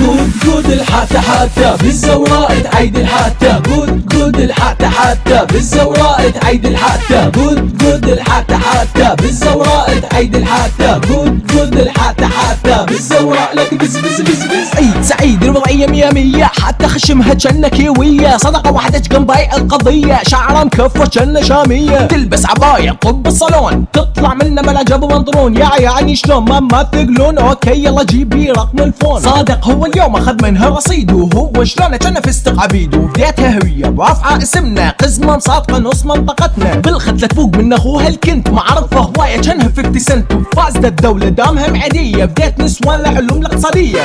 جود الحاتة حاتة بالزوراء تعيد الحاتة جود الحاتة حاتة بالزوراء تعيد الحاتة جود الحاتة حاتة بالزوراء تعيد الحاتة جود الحاتة حاتة بالزوراء لك بز بز بز بز. عيد سعيد الوضعية مية مية حتى خشمها جنة كيوية صدقة واحدة جنباي القضية شعرها مكفة جنة شامية تلبس عباية طب الصالون تطلع منه ملا جاب بنطلون يعني شلون ما تقلون اوكي يلا جيبي رقم الفون صادق هو اليوم اخذ منها رصيد وهو شلونه كان في استقعبيد وبديتها هوية ورافعة اسمنا قزمة صادقة نص منطقتنا بالختلة فوق من اخوها الكنت معرفة هواية كانها 50 سنت وفازت الدولة دامها معدية بديت نسوان العلوم الاقتصادية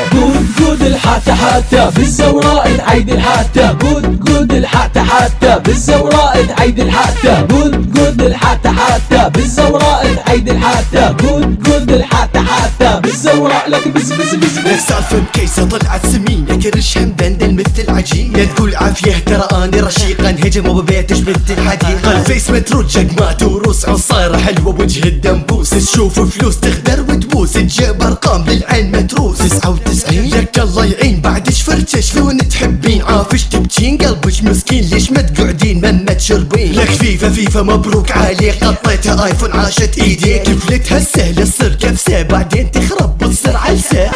جود الحاتة حاتة بالزوراء تعيد الحاتة جود الحاتة حاتة بالزوراء تعيد الحاتة جود الحاتة حاتة بالزوراء تعيد الحاتة جود الحاتة حاتة بالزوراء لك بز بز بز بز. السالفة بكيسة طلعت سمينة كرش همدندل مثل عجينة تقول عافية ترى اني رشيقة انهجم وببيتش مثل الحديقة الفيس متروج جقمات وروس عصايرة حلوة وجه الدنبوس تشوف فلوس تخدر وتبوس تجيب ارقام بالعين متروس 99 لك الله يعين بعدش فرتش شلون تحبين عافش تبجين قلبش مسكين ليش ما تقعدين ما تشربين لك فيفا مبروك عليك قطيتها ايفون عاشت ايديك كفلتها السهلة تصير كبسة بعدين تخرب وتصير علسة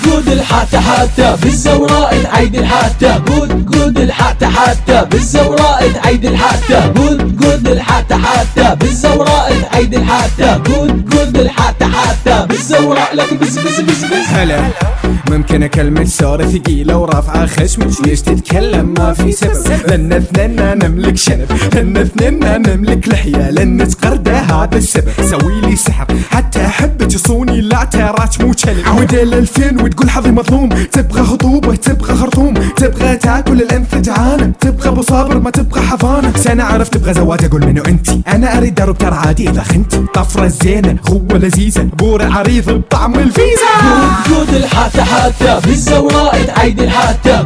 جود الحاتة حاتة بالزوراء تعيد الحاتة جود الحاتة حاتة بالزوراء تعيد الحاتة جود الحاتة حاتة بالزوراء تعيد الحاتة جود الحاتة حاتة بالزوراء لك بز بز بز بز. هلا ممكن اكلمك سورة ثقيلة ورافعة خشمك ليش تتكلم ما في سبب لان اثننا نملك شنب لان اثننا نملك لحية لان تقردة هذا السبب سوي لي سحر حتى احبك صوني لا تراك مو كلب عودة 2000 وتقول حظي مظلوم تبغى خطوبة تبغى خرطوم تبغى تاكل الانثى جعانة تبغى ابو صابر ما تبغى حضانة سنة عرفت تبغى زواج اقول منو انتي انا اريد دروبتر عادي اذا خنتي طفرة زينة غوة لذيذة بورة عريض بطعم الفيزا جود الحاتة حاتة بالزوراء تعيد الحاتة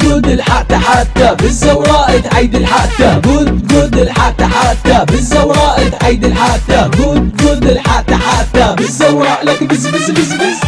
جود الحاتة حاتة بالزوراء تعيد الحاتة جود الحاتة حاتة بالزوراء تعيد الحاتة جود الحاتة حاتة بالزوراء لك بز بز بز بز.